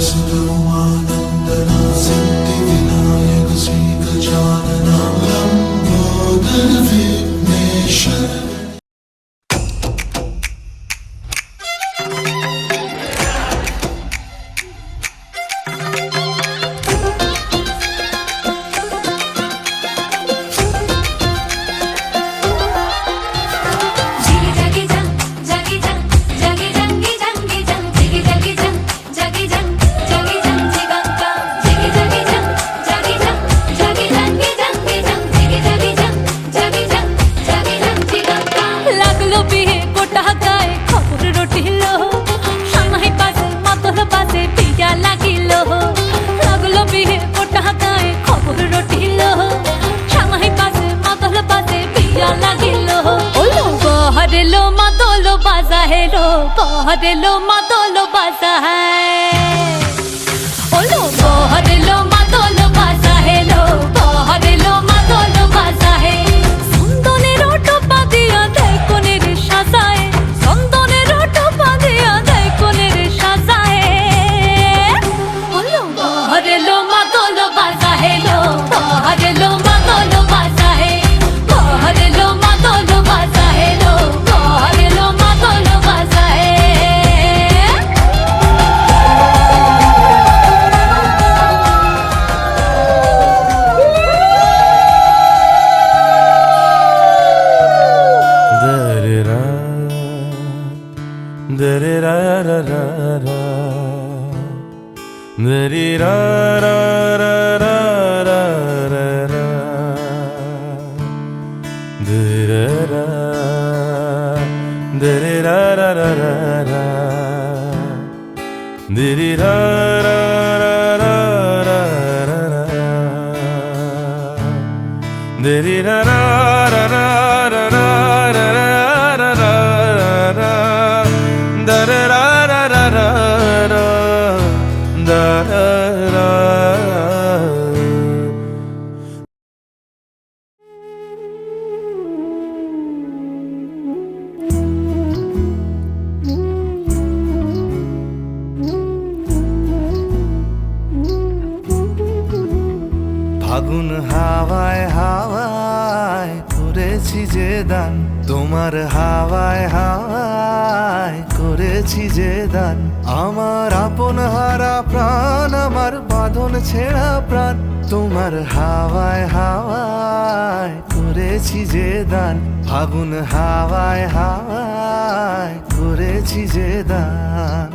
सर्वमानन्दना सिद्धिविनायक श्रीगजानना लम्बोदर विघ्नेश्वर। बहरेलो मादलो बाजा है रो, बहरेलो मादलो बाजा है, ओलो बहरेलो मादलो बाजा है रो, बहरेलो मादलो बाजा है। संदने रोटो पादिया दे कोने रे साजाए, संदने रोटो पादिया दे कोने रे साजाए, ओलो बहरेलो मादलो बाजा है रो, बहरेलो मादलो बाजा है, बहरेलो मादलो बाजा है रो। ফাগুন হাওয়ায় হাওয়ায় করেছি যে দান, তোমার হাওয়ায় হাওয়ায় করেছি যে দান। আমার আপন হারা প্রাণ, আমার বাঁধন ছেঁড়া প্রাণ, তোমার হাওয়ায় হাওয়ায় করেছি যে দান। ফাগুন হাওয়ায় হাওয়ায় করেছি যে দান।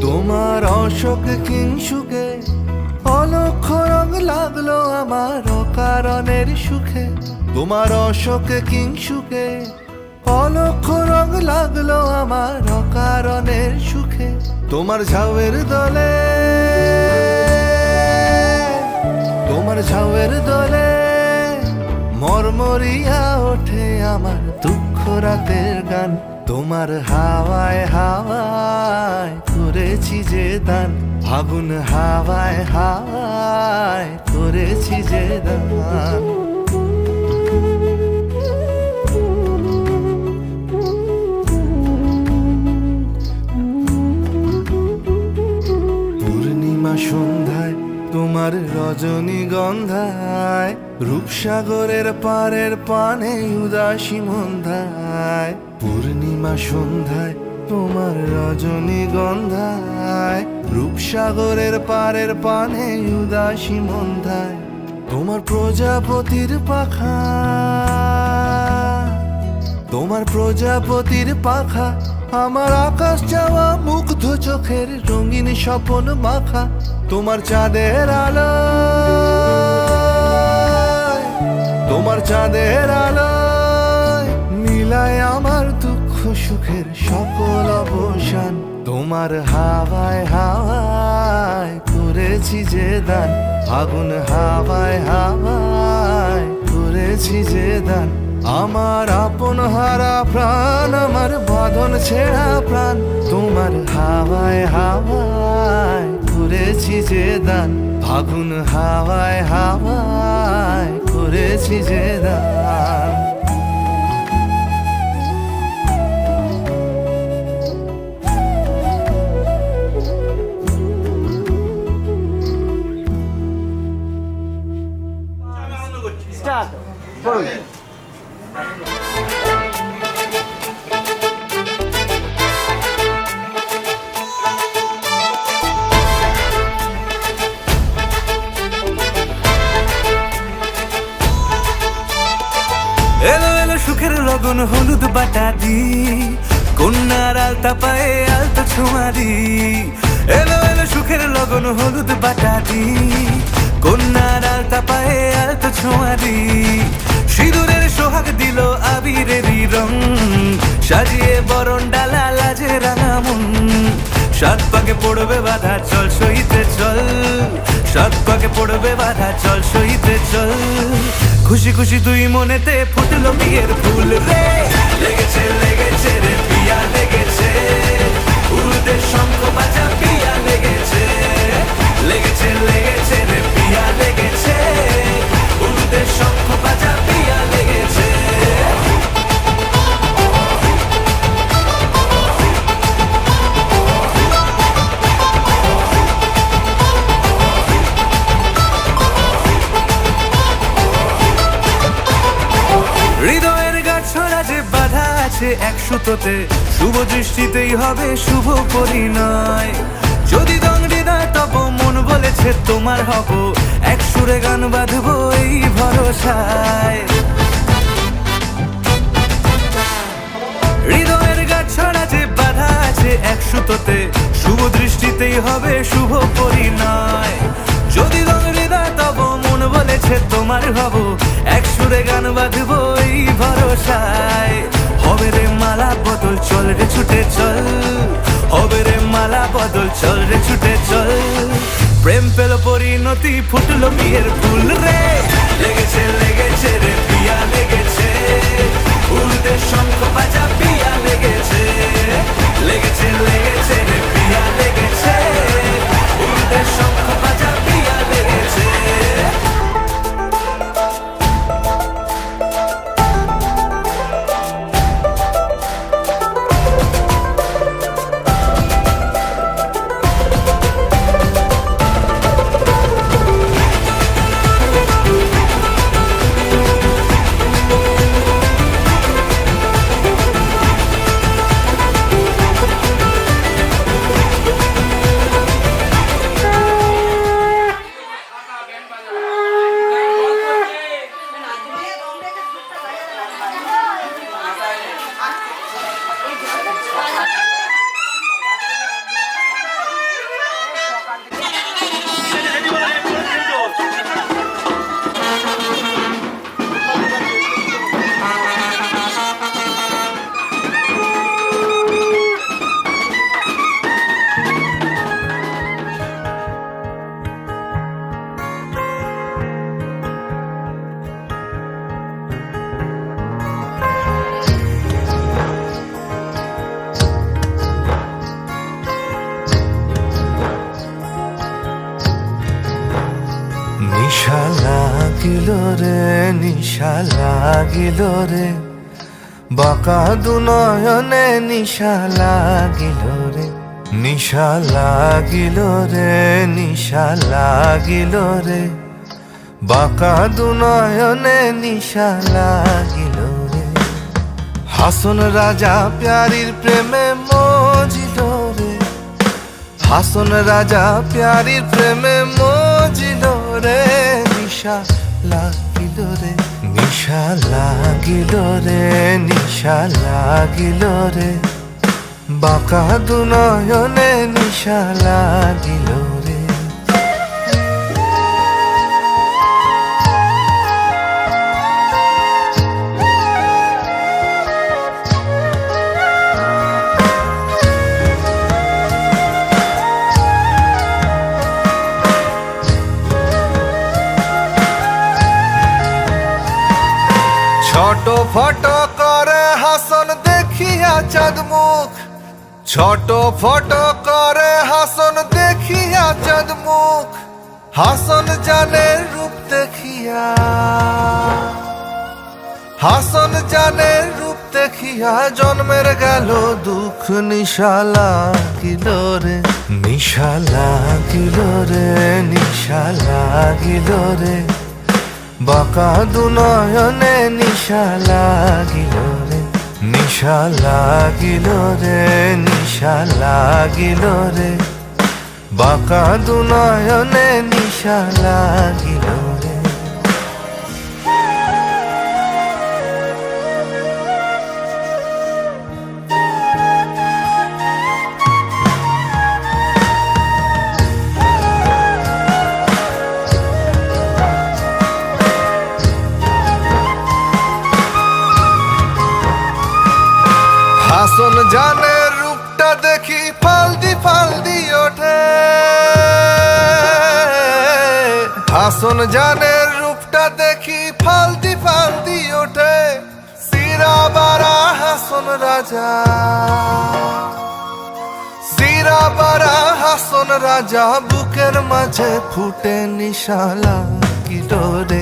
তোমার অশোক কিংসুকে অলক্ষ রং লাগলো আমার অকারণের সুখে, তোমার অশোক কিংসুকে অলক্ষ রং লাগলো আমার অকারণের সুখে। তোমার ঝাউয়ের দলে, তোমার ঝাউয়ের দলে মরমরিয়া ওঠে আমার দুঃখ রাতের গান। তোমার হাওয়ায় হাওয়ায় করেছি যে দান, ফাগুন হাওয়ায় হাওয়ায় করেছি যে দান। পূর্ণিমা সন্ধ্যায় তোমার রজনীগন্ধায়, রূপসাগরের পারের পানে উদাসী মন্ধায়। পূর্ণিমা সন্ধ্যায় তোমার রজনীগন্ধায়, রূপসাগরের পারের পানে উদাসী মন্ধায়। তোমার প্রজাপতির পাখা, তোমার প্রজাপতির পাখা আমার আকাশ যাওয়া মুগ্ধ চোখের রঙিন স্বপন মাখা। তোমার চাঁদের আলো, তোমার চাঁদের আলো মিলায় আমার দুঃখ সুখের সকল অবসান। তোমার হাওয়ায় হাওয়ায় করেছি যে দান, ফাগুন হাওয়ায় হাওয়ায় করেছি যে দান। আমার আপন হারা প্রাণ, আমার বাঁধন ছেঁড়া প্রাণ, তোমার হাওয়ায় হাওয়ায় করেছি যে দান। ফাগুন হাওয়ায় হাওয়ায় করেছি যে দান। স্টার্ট করুন। এলো এলো সুখের লগন হলুদ বাটা দি, কন্যার আলতা পায়ে আলতা ছোঁয়া দি। এলো এলো সুখের লগন হলুদ বাটা দি, কন্যার আলতা পায়ে আলতা ছোঁয়া দি। সিঁদুরের সোহাগ দিল আবিরেরই রং, সাজিয়ে বরণ ডালা লাজে রাঙা মন। সাত পাকে পড়বে বাধা চল সইতে চল, সাত পাকে পড়বে বাধা চল সইতে চল। খুশি খুশি দুই মনেতে ফুটলো বিয়ের ফুল রে, লেগেছে লেগেছে রে পিয়া লেগেছে, উড়তে শঙ্খ বাজা পিয়া লেগেছে, লেগেছে লেগেছে রে পিয়া লেগেছে, উড়তে শঙ্খ বাজা পিয়া লেগেছে। হৃদয়ের গাছড়া যে বাধা আছে এক সুতোতে, শুভ দৃষ্টিতেই হবে শুভ পরিণয়। যদি দংড়ি দেয় তব মন বলেছে তোমার হব, এক সুরে গান বাঁধবো এই ভরসায়। হৃদয়ের গাছড়া যে বাধা আছে এক সুতোতে, শুভ দৃষ্টিতেই হবে শুভ পরিণয়। যদি দংড়ি দেয় তব মন বলেছে তোমার হব, এক সুরে গান বাঁধবো এই ভরসায়। হবে রে মালা বদল চল রে ছুটে চল, হবে রে মালা বদল চল রে ছুটে চল। প্রেম পেল পরিণতি ফুটলো বিয়ের ফুল রে, লেগেছে লেগেছে রে পিয়া লেগেছে, উড়তে শঙ্খ বাজা পিয়া লেগেছে, লেগেছে লেগেছে রে পিয়া লেগেছে, উড়তে শঙ্খ বাজা পিয়া লেগেছে। নিশা লাগিল রে নিশা লাগিল রে, বাঁকা দুনয়নে নিশা লাগিল রে। নিশা লাগিল রে নিশা লাগিল রে, বাঁকা দুনয়নে নিশা লাগিল রে। হাসন রাজা প্যারির প্রেমে মজিল রে, হাসন রাজা প্যারির প্রেমে মজিল রে। নিশা লাগিল রে নিশা লাগিল রে নিশা লাগিল রে, বাঁকা দুনয়নে নিশা লাগিল রে। ছোট ফটো করে হাসন দেখিয়া চাঁদ মুখ, ছোট ফটো করে হাসন দেখিয়া চাঁদ মুখ। হাসন জানে রূপ দেখিয়া, হাসন জানে রূপ দেখিয়া জন্মের গেল দুঃখ। নিশা লাগিল রে নিশা লাগিল রে নিশা লাগিল রে, বাঁকা দুনয়নে নিশা লাগিল রে, নিশা লাগিল রে, নিশা লাগিল রে, বাঁকা দুনয়নে নিশা লাগিল রে। হাসন জানের রূপটা দেখি ফালদি ফালদি ওঠে, হাসন জানের রূপটা দেখি ফালদি ফালদি ওঠে, সিরা বারা হাসন রাজা, সিরা বারা হাসন রাজা, বুকের মাঝে ফুটে নিশা লাগিল রে,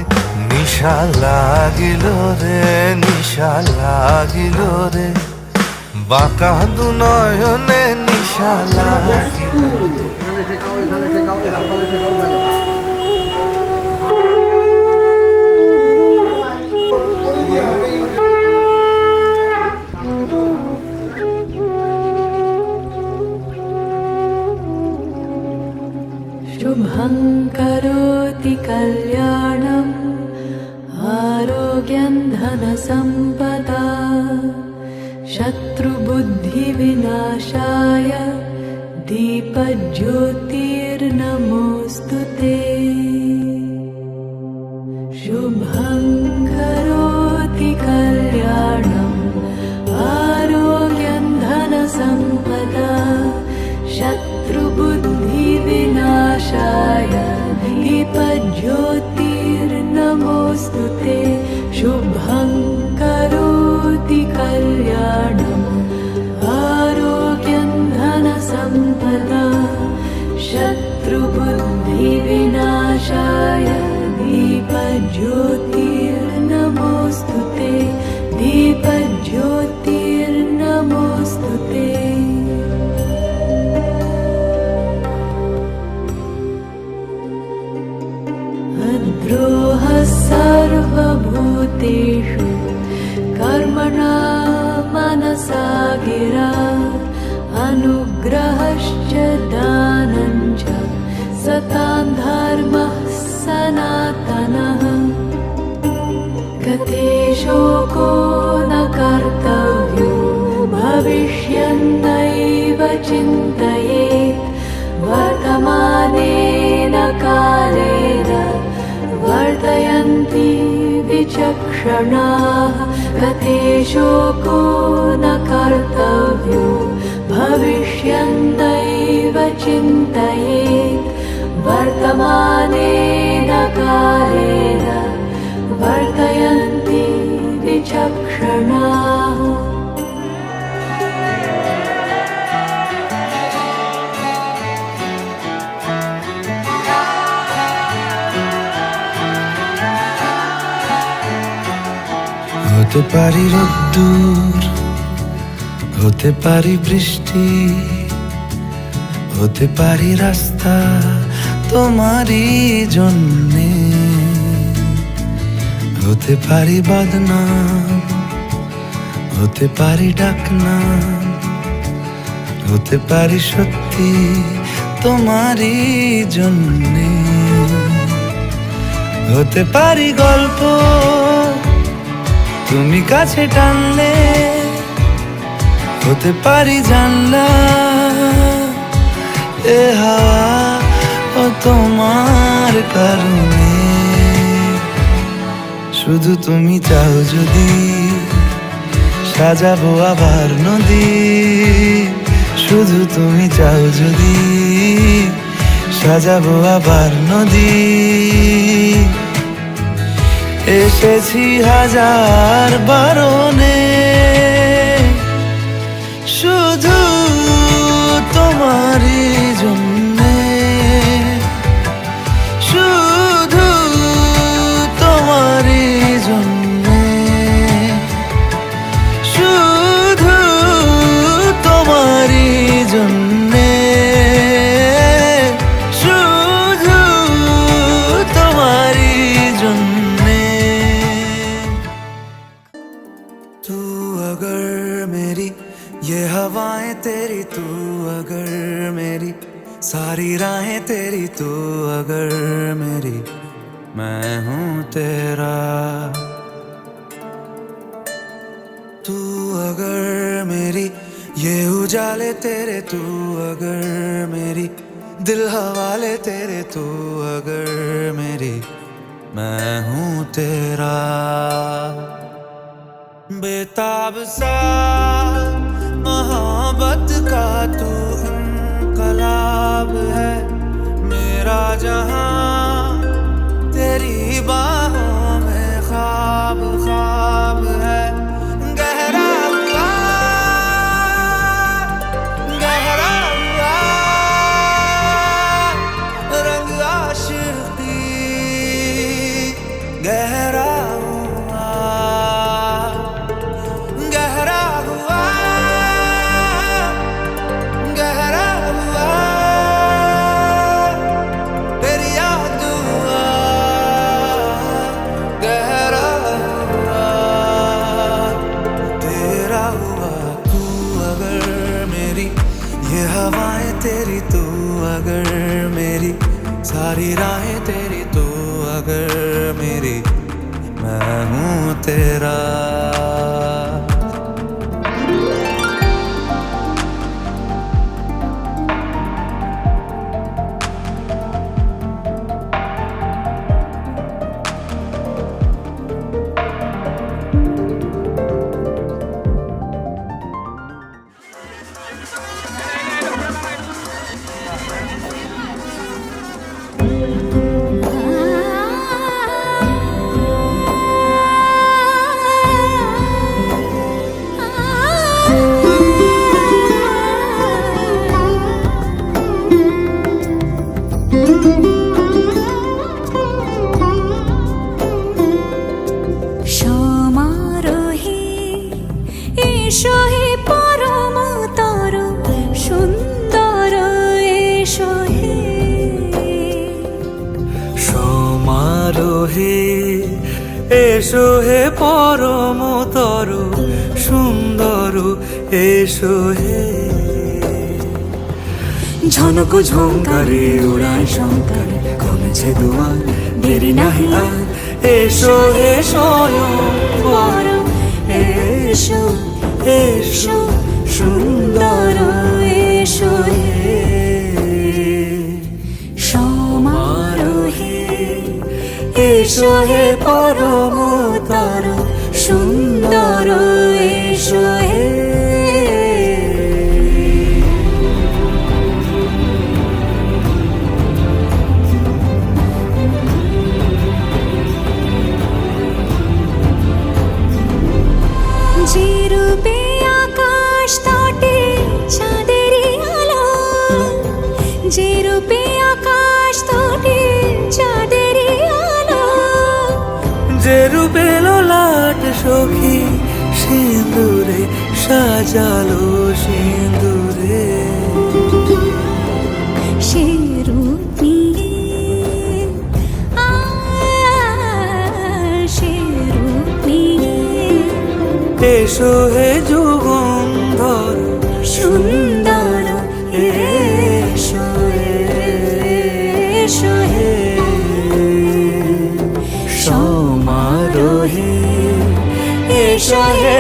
নিশা লাগিল রে, নিশা লাগিল রে, বাঁকা দুনয়নে নিশা লাগিল। शुभं करोति कल्याणम् आरोग्यं धनसम्पदा शत्रुबुद्धिविनाशाय दीपज्योतिर्नमोऽस्तु ते। शुभं करोति कल्याणम् आरोग्यं धनसम्पदा शत्रुबुद्धिविनाशाय दीपज्योतिर्नमोऽस्तु ते। शुभं करोति कल्याणम् आरोग्यं धनसम्पदा शत्रुबुद्धिविनाशाय दीपज्योतिर्नमोऽस्तु ते, दीपज्योतिर्नमोऽस्तु ते। द्रोहः सर्वभूतेषु कर्मणा मनसा गिरा अनुग्रहश्च दानं च सतां धर्मः सनातनः। गते शोको न कर्तव्यो भविष्यन्नैव चिन्तयेत् वर्तमानेन कालेन वर्तयन्ति विचक्षणाः। गते शोको न कर्तव्यो भविष्यन्नैव चिन्तयेत् वर्तमानेन कालेन वर्तयन्ति विचक्षणाः। হতে পারি রোদ্দুর, হতে পারি বৃষ্টি, হতে পারি রাস্তা তোমারই জন্যে, হতে পারি বদনাম, হতে পারি ডাকনাম, হতে পারি সত্যি তোমারই জন্যে, হতে পারি গল্প তুমি কাছে টানলে, হতে পারি জানলা এ হাওয়া ও তোমার কারণে। শুধু তুমি চাও যদি সাজাবো আবার নদী, শুধু তুমি চাও যদি সাজাবো আবার নদী। এসেছি হাজার বারণে শুধু তোমারই জন্যে, শুধু তোমারই জন্যে, শুধু তোমারই জন্যে, শুধু তোমারই জন্যে। हवाएं तेरी तू अगर मेरी, सारी राहें तेरी तू अगर मेरी, मैं हूँ तेरा। तू अगर मेरी, ये उजाले तेरे तू अगर मेरी, दिल हवाले तेरे तू अगर मेरी, मैं हूँ तेरा। बेताब सा मोहब्बत का तू इनकलाब है, मेरा जहां तेरी बाहों में ख्वाब ख्वाब है। गहरा हुआ, गहरा हुआ रंग आशिकी, गहरा हुआ, गहरा हुआ, गहरा हुआ तेरी याद हुआ, गहरा हुआ तेरा हुआ। तू अगर मेरी, ये हवाएं तेरी तू अगर मेरी, सारी राहें तेरी तू अगर मेरी, मैं हूँ तेरा। সমারোহে এসো হে পরমতর সুন্দর, এসো হে সমারোহে এসো হে পরমতর সুন্দর, এসো হে। ঝনক ঝঙ্কারে উড়ায় শঙ্কারে, কমেছে দুয়ার দেরি নাহি আর, এসো হে স্বয়ংবর, এসো এসো সুন্দর, এসো হে। সমারোহে এসো হে পরমতর সুন্দর, এসো হে। যে রূপে আকাশ তটে চাঁদেরই আলো, যে রূপে আকাশ তটে চাঁদেরই আলো, যে রূপে ললাট সখী সিঁদুরে সাজালো সিঁদুরে, সে রূপ নিয়ে সে রূপ নিয়ে এসো হে যুগন্ধর সুন্দর, এসো এসো হে। সমারোহে এসো হে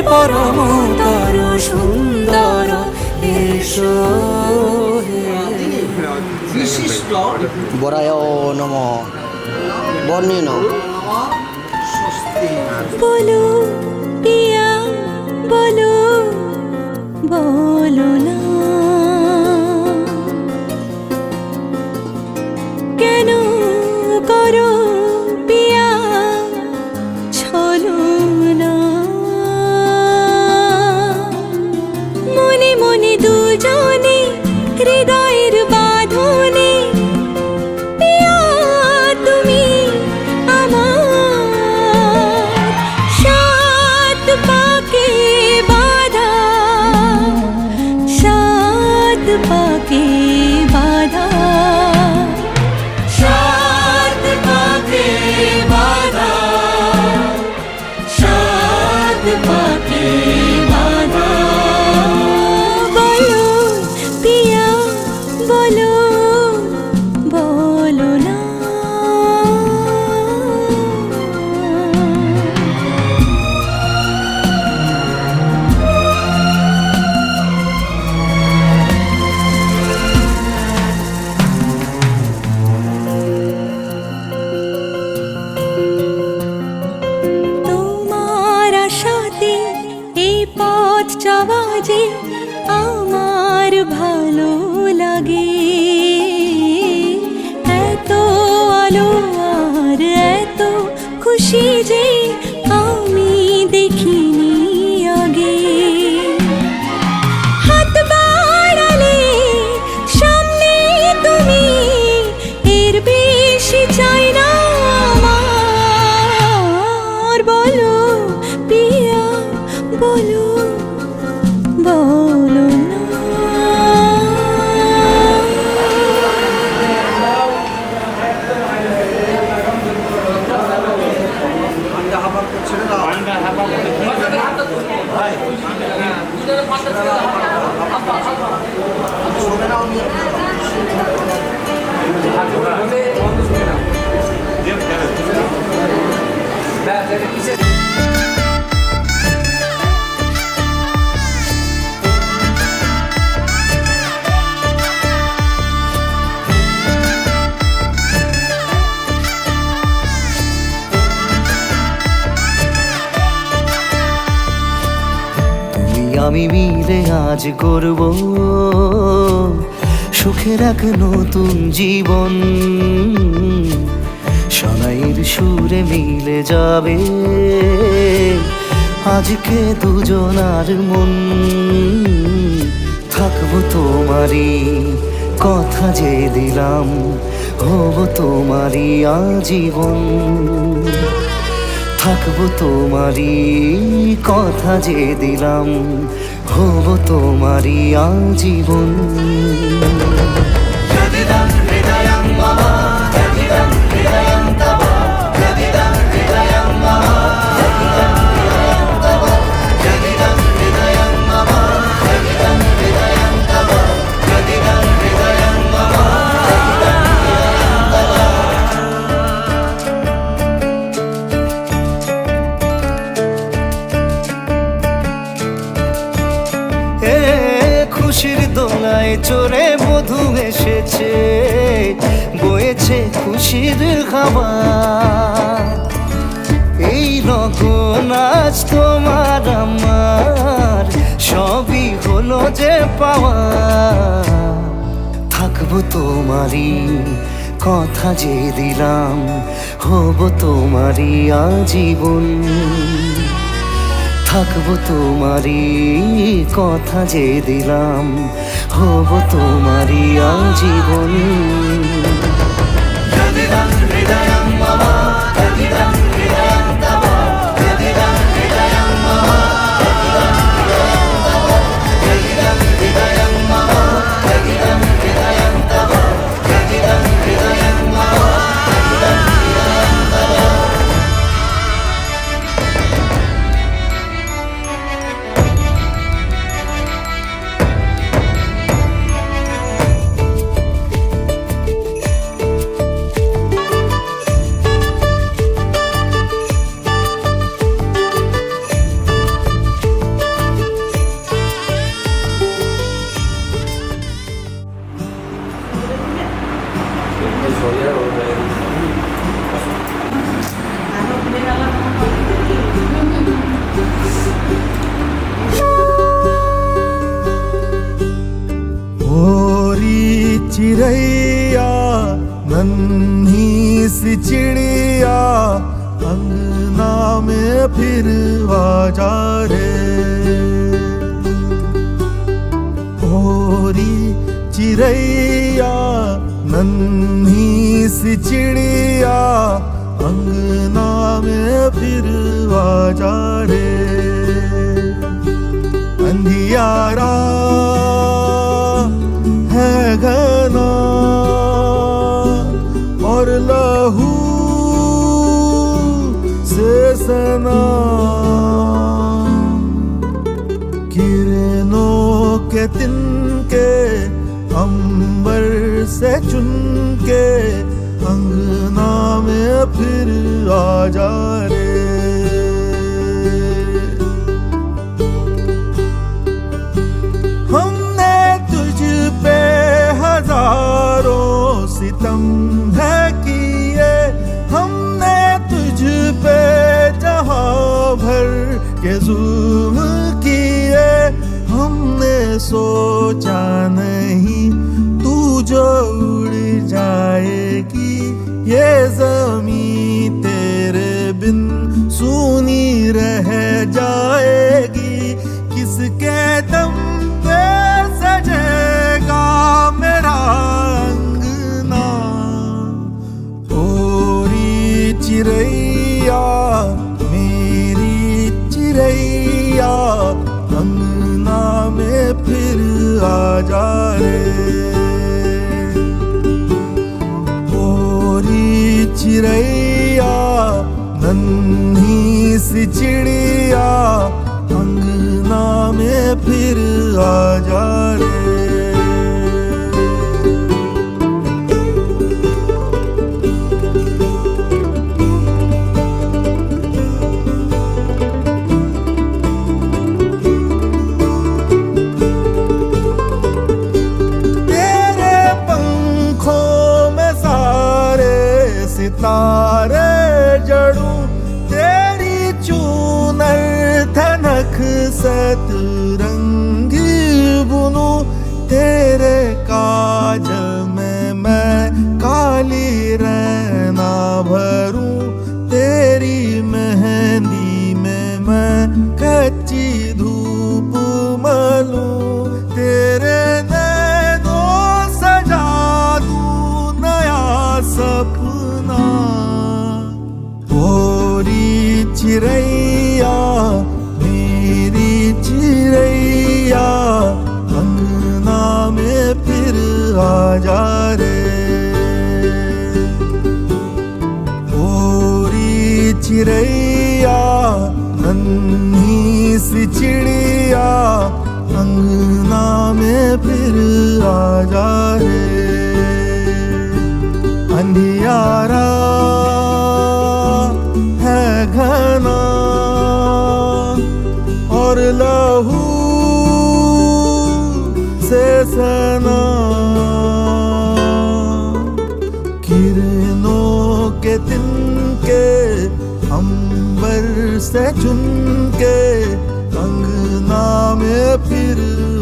পরমতর সুন্দর, এসো হে। বরায় নম বর্ণেন বলো পিয়া বলো, বলো না কেন করো পিয়া ছলনা, মনে মনে দুজনে হৃদয়ের বাঁধনে, পিয়া তুমি আমার চাওয়া যে আমার ভালো লাগে, এত আলো আর এত খুশি যে আমি দেখিনি আগে। হাত বাড়ালে সামনে তুমি, এর বেশি চাই না আমার। বলো পিয়া বলো, বলো না। আমি মিলে আজ করব সুখের এক নতুন জীবন। শোনাইয়ের সুরে মিলে যাবে আজকে দুজনার মন। থাকবো তোমারই কথা যে দিলাম, হব তোমারই আজীবন। থাকবো তোমারই কথা যে দিলাম, হব তোমারই আজীবন। খুশির দোলায় চড়ে মধু এসেছে, বয়েছে খুশির হাওয়া। এই রকম আজ তোমার আমার সবই হলো যে পাওয়া। থাকবো তোমারই কথা যে দিলাম, হব তোমারই আজীবন। থাকবো তোমারই কথা যে দিলাম, হব তোমারই আজীবন। चिड़ैया नन्ही सी चिड़िया अंगना में फिर आजा रे। ओरी चिड़ैया नन्ही सी चिड़िया अंगना में फिर आजा रे। अंधियारा है घना और लहू से सना, किरणों के तिनके अंबर से चुनके अंगना में फिर आजा रे। हमने तुझ पे हजारों सितम है किए, हमने तुझ पे जहां भर के जुल्म किए। सोचा नहीं तू जो उड़ जाएगी ये ज़मीं तेरे बिन सूनी रह जाएगी किसके दम पे सजेगा मेरा अंगना ओरी चिड़ैया मेरी चिड़ैया अंगना में फिर आ जा रे ओरी चिड़ैया नन्ही सी चिड़िया अंगना में फिर आ जा रे सितारे जड़ूं तेरी चूनर थनक सतरंगी बुनूं तेरे काज में मैं काली रहना भरूं तेरी मेहंदी में मैं कच्ची धूप मलूं तेरे नैनों सजा दूं नया सपना ओरी चिड़ैया मेरी चिड़ैया अंगना में फिर आ जा रे ओरी चिड़ैया नन्ही सी चिड़िया अंगना में फिर आ जा रे अंधियारा है घना और लहू से सना किरणों के तिनके अंबर से चुनके अंगना में फिर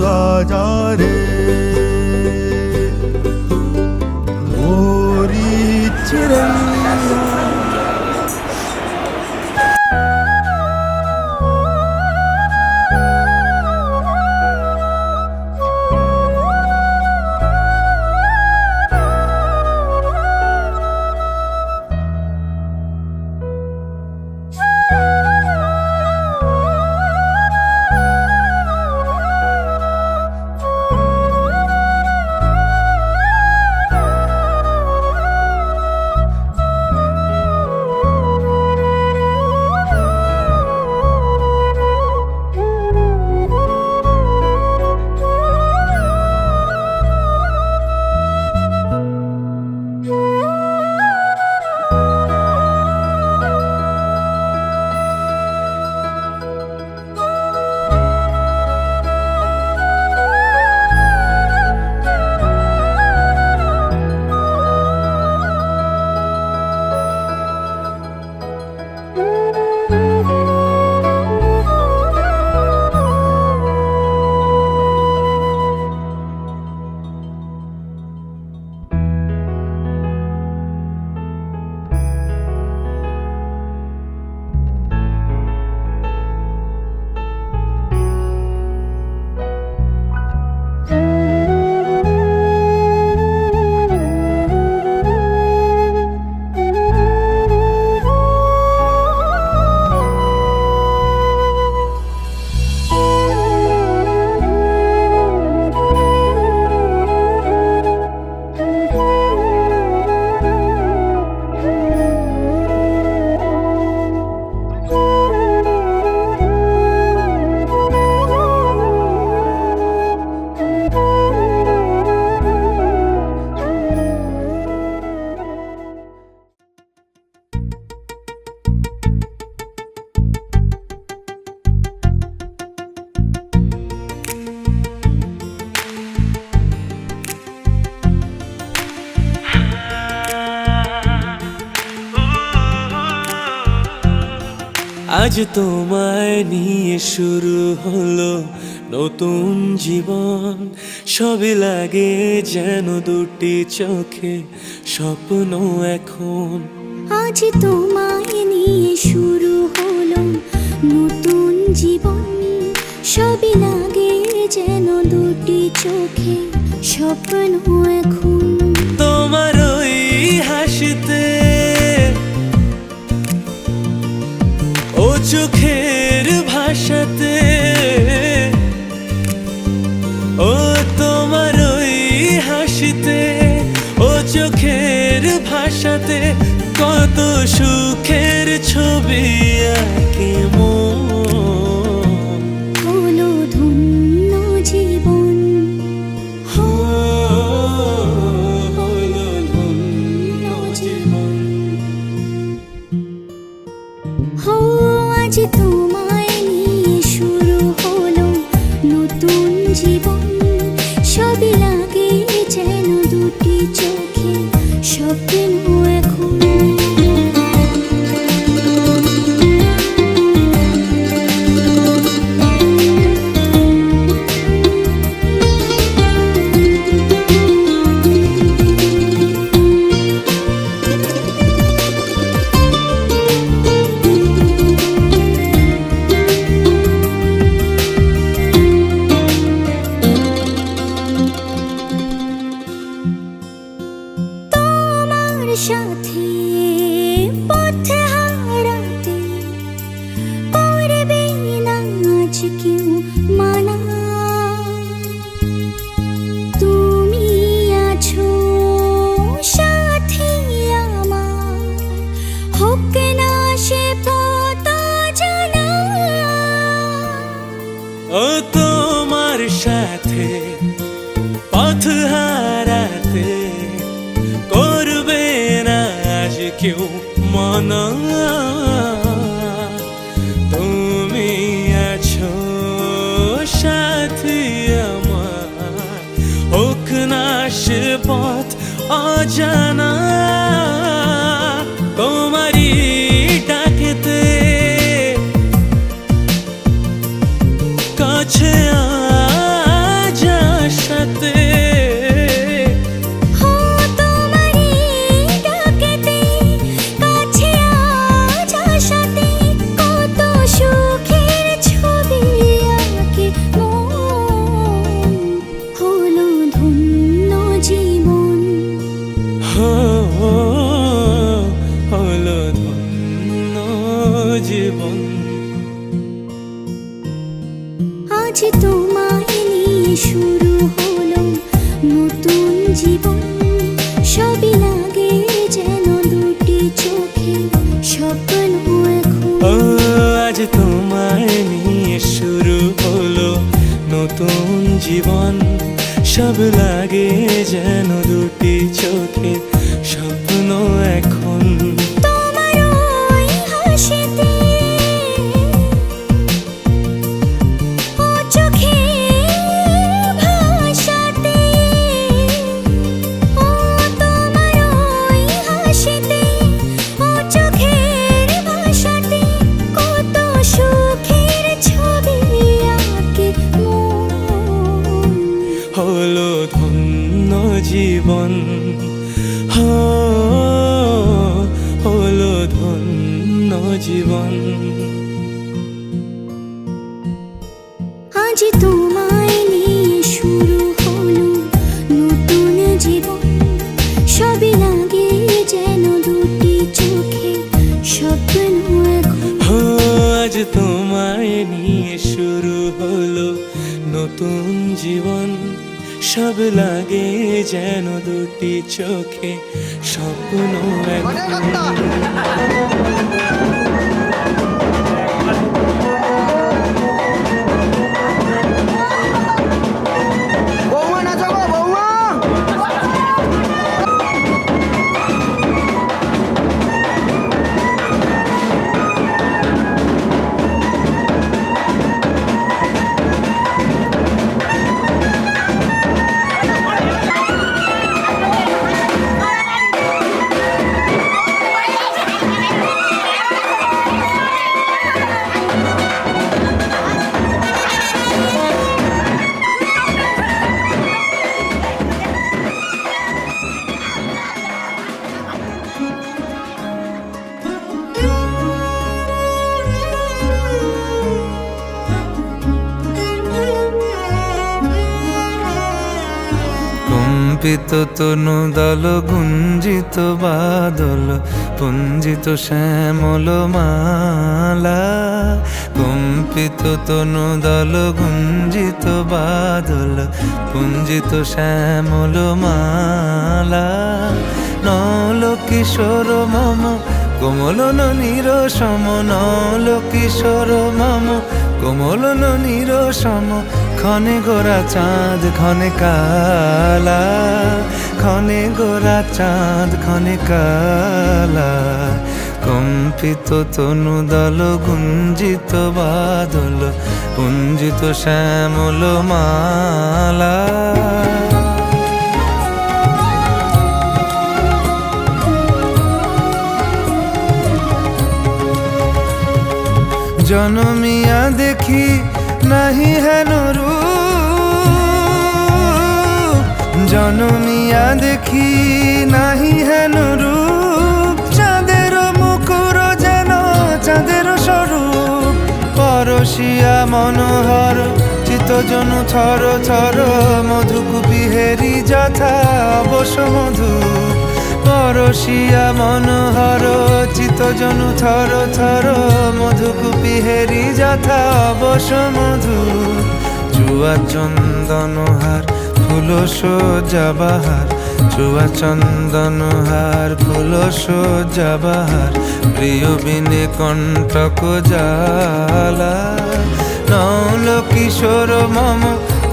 आ जा रे ओरी चिड़ैया আজ তোমায় নিয়ে শুরু হলো নতুন জীবন, সবই লাগে যেন দুটি চোখে স্বপ্ন এখন। আজ তোমায় নিয়ে শুরু হলো নতুন জীবন, সবই লাগে যেন দুটি চোখে স্বপ্ন এখন। তোমার ওই হাসিতে, ও চোখের ভাষাতে, ও তোমার ওই হাসিতে, ও চোখের ভাষাতে কত সুখের ছবি আঁকে মন। হলো ধন্য জীবন, হলো ধন্য জীবন। হো আজ তোমায় নিয়ে শুরু হলো নতুন জীবন, সবই লাগে যেন দুটি চোখে স্বপ্ন এখন। তোমার সাথে পথে হারাতে করবে না আজ কেউ মানা। তুমি আছো সাথী আমার, হোক না সে পথ জানা। ও তোমার সাথে পথ হারাতে করবে না আজ কেউ মানা। তুমি আছো সাথী আমার, হোক না সে পথ অজানা। তোমারই ডাকেতে কাছে আজ আশাতে, হো তোমারই ডাকেতে কাছে আজ আশাতে কত সুখের ছবি আঁকে মন। হলো ধন্য জীবন, হলো ধন্য জীবন। আজ তোমায় নিয়ে শুরু হলো নতুন জীবন, সবই লাগে যেন দুটি চোখে স্বপ্ন এখন। ও আজ তোমায় নিয়ে শুরু হলো নতুন জীবন, সব লাগে যেন দুটি চোখে স্বপ্ন এখন। তোমার ওই হাসিতে, ও চোখের ভাষাতে, ও তোমার ওই হাসিতে, ও চোখের ভাষাতে কত সুখের ছবি আঁকে মন। হলো ধন্য জীবন, হলো ধন্য জীবন। আজ তোমায় নিয়ে শুরু হলো নতুন জীবন, সবই লাগে যেন দুটি চোখে স্বপ্ন এখন। আজ তোমায় নিয়ে শুরু হলো নতুন জীবন, সব লাগে যেন দুটি চোখে স্বপ্ন এখন। বৌমা নাচো গো বৌমা। কম্পিত তনু দল গুঞ্জিত বাদল পুঞ্জিত শ্যামল মালা কম্পিত তনু দল গুঞ্জিত বাদল পুঞ্জিত শ্যামল মালা নল কিশোর মম কোমলন নিরসম নল কিশোর মম কোমলন নিরসম ক্ষণে গোরা চাঁদ ক্ষণে কালা ক্ষণে গোরা চাঁদ ক্ষণে কালা কম্পিত তনু দল গুঞ্জিত বাদল পুঞ্জিত শ্যামল মালা জনমিয়া দেখি নাহি হেন রূপ জনমিয়া দেখি নাহি হেন রূপ চাঁদের মুকুর যেন চাঁদের স্বরূপ পরশিয়া মনোহর চিত্তজনু থর থর মধুকুপি হেরি যথা অবশ মধু পরশিয়া মনোহর চিত্তজনু থর থর মধুকুপি হেরি যথা অবশ মধু চুয়া চন্দনহার ফুল সজ্জাবাহার চুয়া চন্দনহার ফুল সজ্জাবাহার প্রিয় বিনে কণ্টক জালা নল কিশোর মম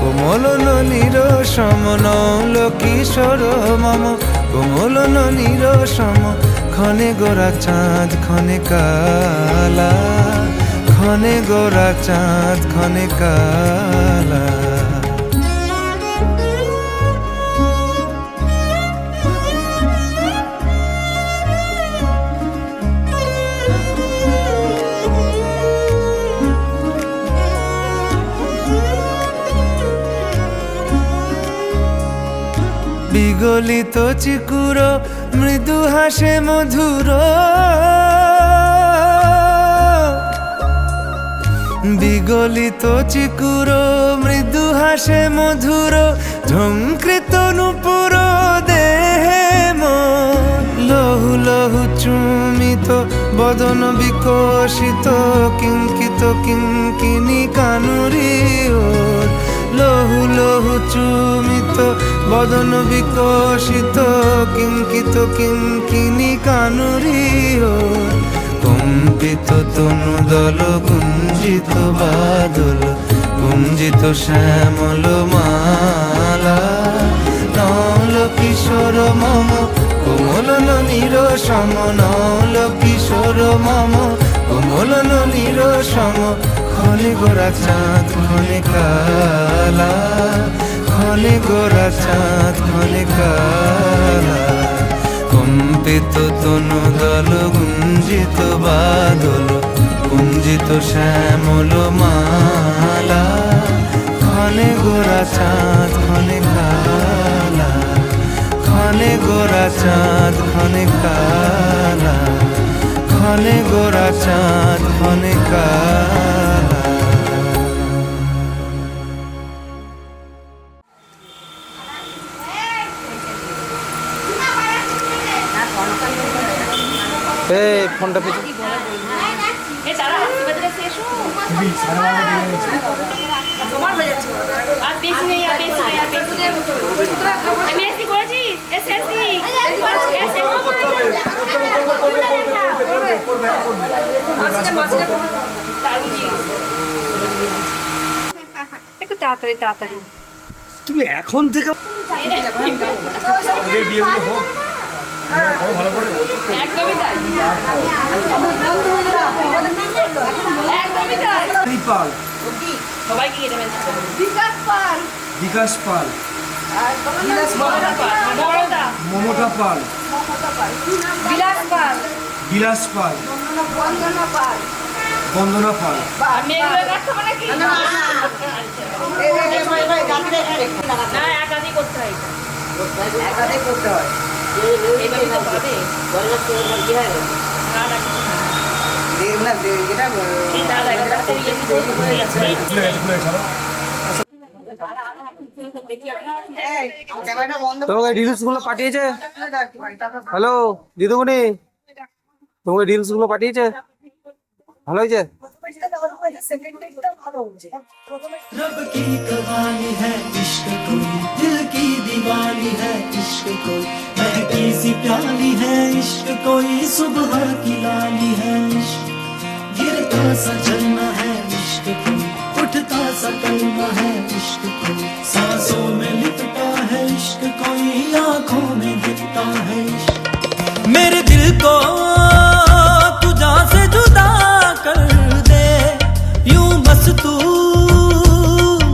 কোমলন নিরসম নল কিশোর মম কোমলন নিরসম ক্ষণে গোরা চাঁদ ক্ষণে কালা ক্ষণে গোরা চাঁদ ক্ষণে কালা বিগলিত চিকুর মৃদু হাসে মধুর বিগলিত চিকুর মৃদু হাসে মধুর ঝঙ্কৃত নূপুর দেহে লহু লহু চুমিত বদন বিকশিত কিঙ্কিত কিঙ্কিনি কানুরি ওর লহু লহু চুমিত বদন বিকশিত কিঙ্কিত কিঙ্কিনি কানুরি ওর কম্পিত তনু দল গুঞ্জিত বাদল গুঞ্জিত শ্যামল মালা নল কিশোর মম কোমলন নিরসম নল কিশোর মম কোমলন নিরসম ক্ষণে গোরা চাঁদ ক্ষণে কালা ক্ষণে গোরা চাঁদ ক্ষণে কালা কম্পিত তনু দল গুঞ্জিত বাদল গুঞ্জিত শ্যামল মালা ক্ষণে গোরা চাঁদ ক্ষণে কালা ক্ষণে গোরা চাঁদ ক্ষণে কালা ক্ষণে গোরা চাঁদ ক্ষণে কালা ফোনটা পেয়েছি একটু তাড়াতাড়ি তাড়াতাড়ি তুমি এখন থেকে একদমই তাই একদমই তাই পাল সবাইকে কেটে ফেলছে বিকাশ পাল মমতা পাল বিলাস পাল বন্দনা পাল একাধিক করতে হয় তোমাকে রিলস গুলো পাঠিয়েছে? হ্যালো দিদিমণি, তোমাকে রিলস গুলো পাঠিয়েছে? ভালো হয়েছে? रब की कवाली है इश्क कोई, दिल की दीवानी है इश्क कोई, महकी सी प्याली है इश्क कोई, सुबह की लाली है इश्क, गिरता सा झरना है इश्क कोई, उठता सा कलमा है इश्क कोई, सांसों में लिपटा है इश्क कोई, आंखों में दिखता है इश्क। मेरे दिल को तुझा से जुदा कर दे, यूं बस तू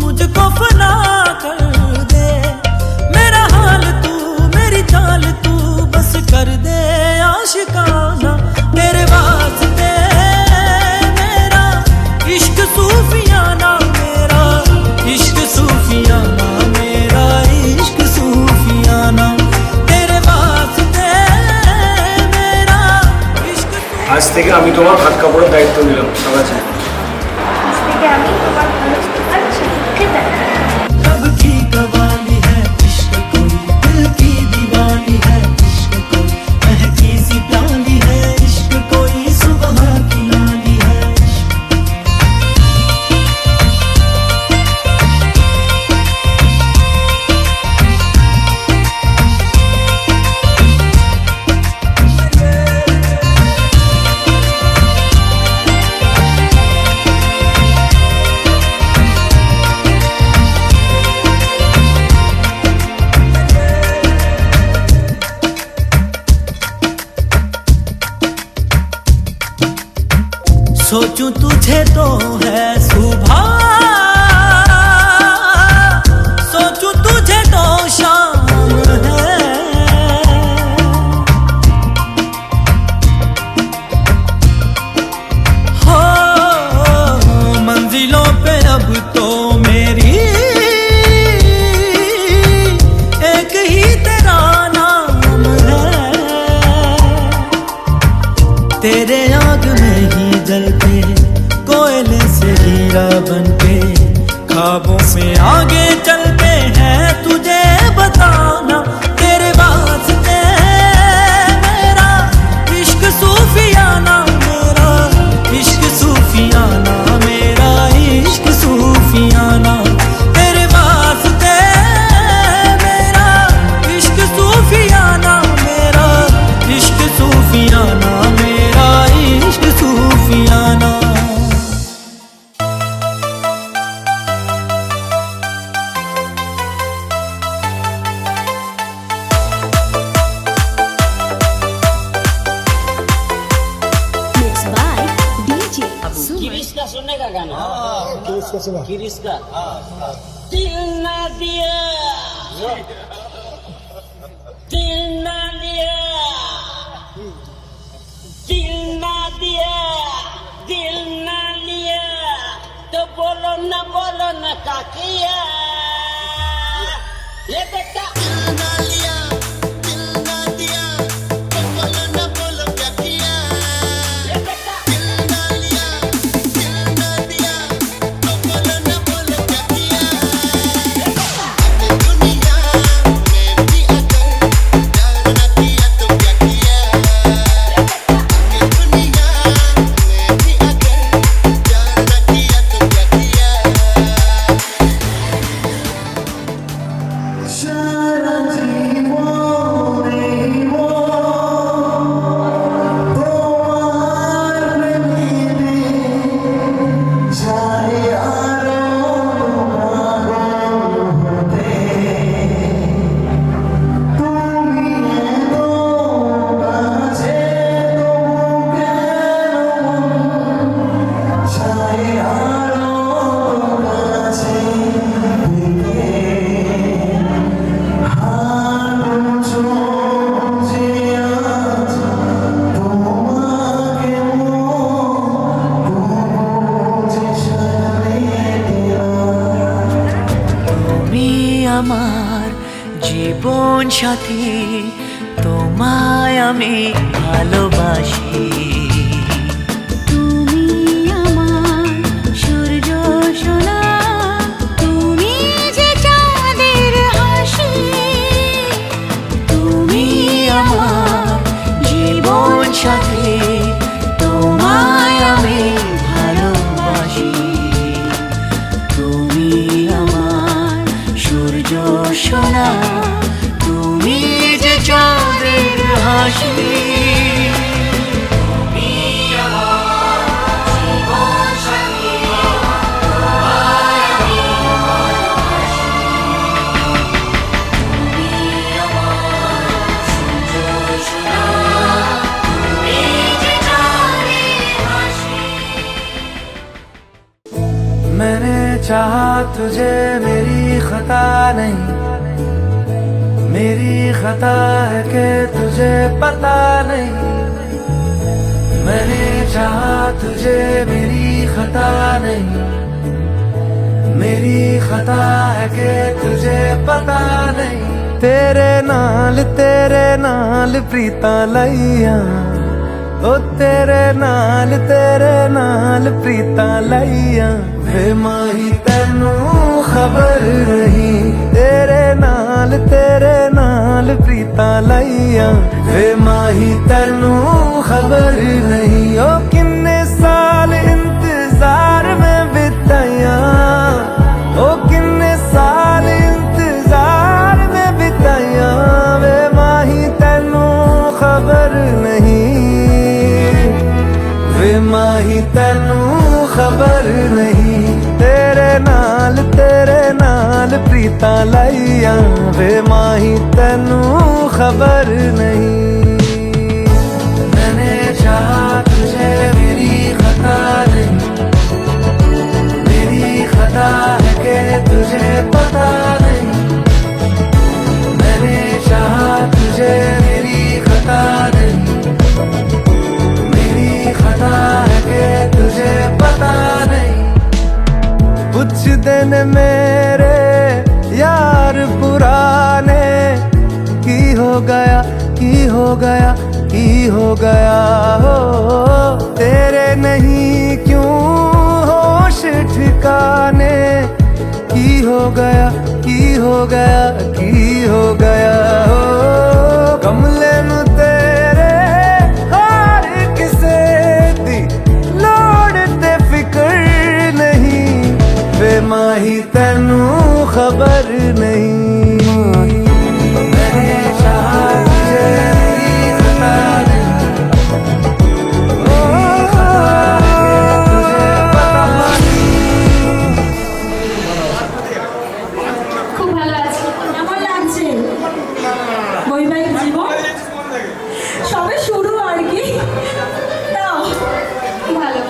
मुझको फना कर दे, मेरा हाल तू मेरी चाल तू बस कर दे आशिकाना, तेरे वास्ते मेरा इश्क सूफियाना, मेरा इश्क सूफियाना, मेरा इश्क सूफियाना, तेरे वास्ते मेरा इश्क। আজ থেকে আমি তোমার ভাত কাপড়ের দায়িত্ব নিলাম। ঠিক আছে? रब की कवाली है इश्क कोई, दिल की दीवानी है इश्क कोई, महकी सी प्याली है इश्क कोई, सुबह की लाली है इश्क। सोचूं तुझे तो है सुबह, सोचूं तुझे तो शाम है, हो मंजिलों पे अब तो मेरी एक ही तेरा नाम है, तेरे आग में ही जलते कोयले से हीरा बनके, ख्वाबों में आगे चलते हैं तुझे बताना, तेरे वास्ते मेरा इश्क सूफियाना, मेरा इश्क सूफियाना, मेरा इश्क सूफियाना, तेरे वास्ते मेरा इश्क सूफियाना, मेरा इश्क सूफियाना, मेरा इश्क सूफियाना। Mixed by DJ Suman. किरिश का सुनने का गाना। किरिश का दिल ना दिया, दिल ना दिया, दिल ना दिया, दिल ना लिया, तो बोलो ना का किया, ये बेटा दिल ना लिया, दिल ना दिया, तो बोलो क्या किया, ये बेटा दिल ना लिया, दिल ना दिया, तो बोलो क्या किया, ये बेटा दुनिया में भी अगर प्यार ना किया तो क्या किया, ये बेटा दुनिया में भी अगर प्यार ना किया तो क्या किया। सारा जीवन তোমার প্রেমে যায় আরো পাগল হতে, তুমি এতো কাছে তবু কেন যায় আরো কাছে থেকে, হারু চোখে আজ তোমাকে বুঝে সামনে তুমি আমার জীবন সাথী, তোমায় আমি ভালোবাসি, তুমি আমার সূর্য সোনা, তুমি যে চাঁদ मैंने चाहा तुझे मेरी खता नहीं, मेरी खता है कि तुझे पता नहीं। मैंने चाहा तुझे मेरी खता नहीं, मेरी खता है कि तुझे पता नहीं। तेरे नाल प्रीता लइया, ओ तेरे नाल प्रीता लइया। वे माही तैनू खबर नहीं, तेरे नाल प्रीता लइया। वे माही तैनू खबर नहीं, ओ किन्ने साल इंतजार में बिताया, ओ किन्ने साल इंतजार में बिताया। वे माही तैनू खबर नहीं, वे माही तैनू खबर नहीं। तेरे नाल प्रीता लइया, वे माही तैनू खबर नहीं। मैंने चाहा तुझे मेरी खता नहीं, मेरी खता है कि तुझे पता नहीं। मैंने चाहा तुझे मेरी खता नहीं, मेरी खता है कि तुझे पता नहीं। कुछ दिन मेरे यार पुराने की हो गया हो। तेरे नहीं क्यों होश ठिकाने की हो गया हो। कमले नु तेरे हार किसे दी लोड़ ते फिकर नहीं। वे माही तैनू खबर नहीं। मैंने चाहा तुझे मेरी खता नहीं, मेरी खता है कि तुझे पता नहीं। খুব ভালো আছি। কেমন লাগছে বৈবাহিক জীবন? সবে শুরু আর কি। তাও ভালো।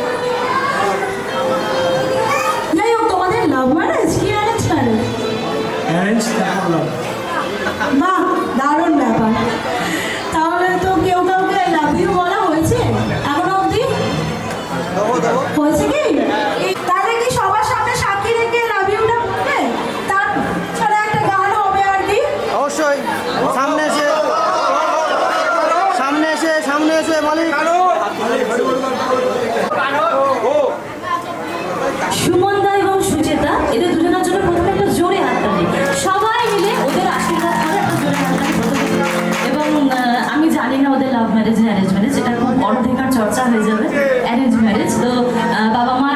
যাই হোক, তোমাদের লাভ ম্যারেজ কি অ্যারেঞ্জ ম্যারেজ? বাহ, দারুণ ব্যাপার। তাহলে তো কেউ কাউকে লাভ ইউ বলা হয়েছে এখনো অবধি? হয়েছে কি? তাহলে কি সবার সামনে সাক্ষী রেখে লাভ ইউটা বলবে? তার ছাড়া একটা গান হবে আর কি? অবশ্যই সামনে এসে মালিক। সুমন দা এবং সুচেতা, এদের দুজনের জন্য প্রথমে একটা জোরে হাততালি। সবাই মিলে ওদের আশীর্বাদ করে একটা জোরে হাততালি প্রথমে। এবং আমি জানি না ওদের লাভ ম্যারেজ অ্যারেঞ্জ ম্যারেজ, এটা খুব অর্ধেকার চর্চা হয়ে যাবে। অ্যারেঞ্জ ম্যারেজ তো বাবা মা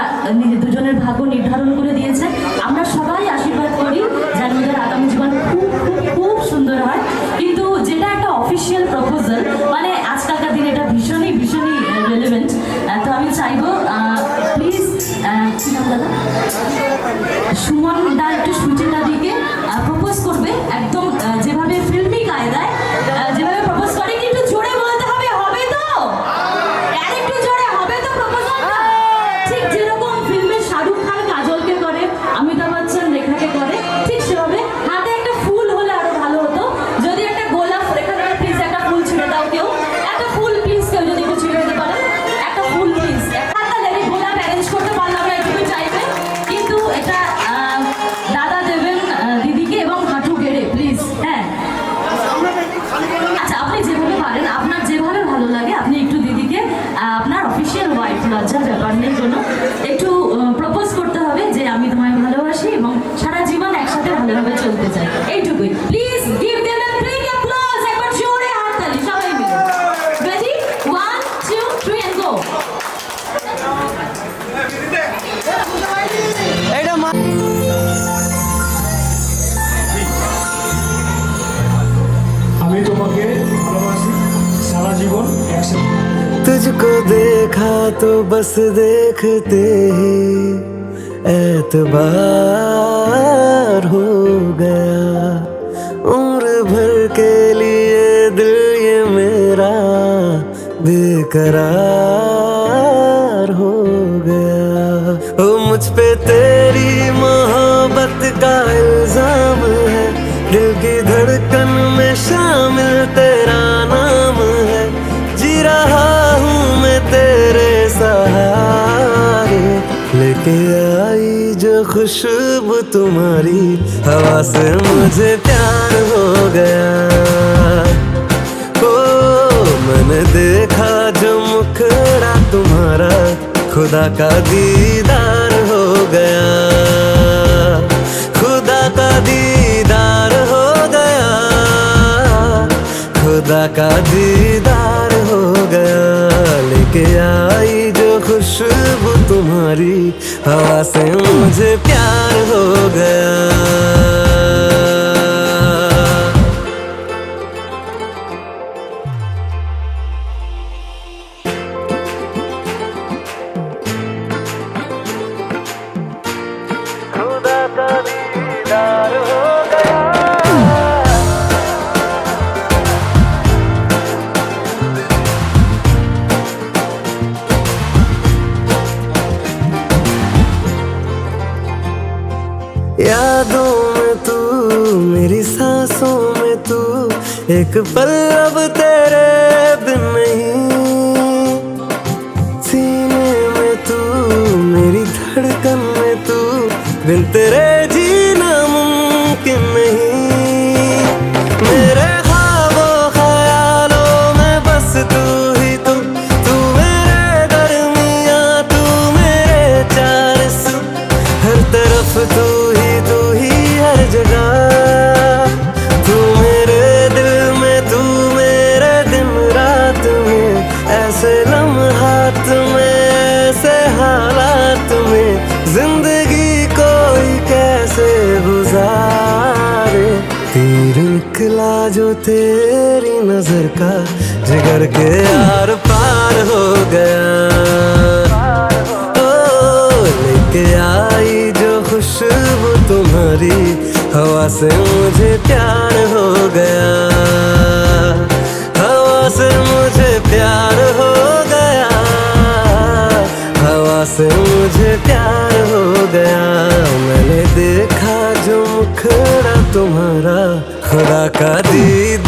দুজনের ভাগ্য নির্ধারণ করে দিয়েছে। আমরা সবাই আশীর্বাদ করি যেন ওদের আগামী জীবন খুব খুব খুব সুন্দর হয়। কিন্তু যেটা একটা অফিসিয়াল প্রপোজাল, মানে আজকালকার দিনে এটা ভীষণই রেলেভেন্ট। তো আমি চাইবো প্লিজ সুমন দা একটু সুচেতা দিকে প্রপোজ করবে, একদম যেভাবে ফিল্মি কায়দায় যেভাবে প্রপোজ করে। কিন্তু জোরে বলতে হবে, হবে তো? আর একটু জোরে, হবে তো প্রপোজালটা? ঠিক যেরকম ফিল্মে শাহরুখ খান কাজলকে করে, অমিতাভ বচ্চন রেখাকে করে, ঠিক সেভাবে হাতে একটা ফুল হলে আরো ভালো হতো। যদি একটা গোলাপ, এখানে প্লিজ একটা ফুল ছিঁড়ে দাও কেউ, একটা ফুল প্লিজ কেউ যদি একটু ছিঁড়ে দিতে পারে, একটা ফুল প্লিজ। একটা লেডি গোলাপ অ্যারেঞ্জ করতে পারলাম না, একটু চাইবে, কিন্তু এটা দাদা দেবেন দিদিকে এবং হাঁটু গেড়ে প্লিজ। হ্যাঁ, আচ্ছা আপনি যেভাবে পারেন, আপনার যেভাবে ভালো লাগে আপনি একটু দিদিকে আপনার অফিসিয়াল ওয়াইফ, লজ্জার ব্যাপার নেই কোনো, একটু প্রপোজ করতে হবে যে আমি তোমায় ভালোবাসি এবং সারা জীবন একসাথে ভালোভাবে চলতে চাই, এইটুকুই। Please give them a big applause, একবার জোরে হাততালি সবাই মিলে। রেডি? 1 2 3 and go. আমি তোমাকে ভালোবাসি সারা জীবন একসাথে। तुझको देखा तो बस देखते ही एतबार हो गया। उम्र भर के लिए दिल ये मेरा बेकरार हो गया। ओ मुझ पे तेरी मोहब्बत का इल्जाम है, दिल की धड़कन में शामिल तेरा नाम है, जी रहा हूँ मैं तेरे सहारे। लेके आई जो खुशबू तुम्हारी, हवा से मुझे प्यार हो गया। ओ मैंने देखा जो मुखड़ा तुम्हारा, खुदा का दीदार हो गया, खुदा का दीदार हो गया, खुदा का दीदार हो गया। लेके आई जो खुशबू तुम्हारी, हवा से मुझे प्यार हो गया। खुदा का दीदार हो गया। यादों में तू, मेरी सांसों में तू, एक पल अब तेरे बिन नहीं। सीने में तू, मेरी धड़कन में तू, बिन तेरे जीना मुमकिन नहीं। मेरे ख्वाबों ख्यालों में बस तू ही तू मेरे दरमियाँ, तू मेरे चार सू, हर तरफ तू ही हर जगह। तू मेरे दिल में, तू मेरे दिन रात में, ऐसे लम्हात में, ऐसे हालात में, जिंदगी कोई कैसे गुजारे। तीर निकला जो तेरी नजर का, जिगर के आर पार हो गया। ओ लेके आई जो खुशबू तुम्हारी, हवा से मुझे प्यार हो गया, हवा से मुझे प्यार हो गया, हवा से मुझे प्यार हो गया। मैंने देखा जो मुखड़ा तुम्हारा, खुदा का दीदार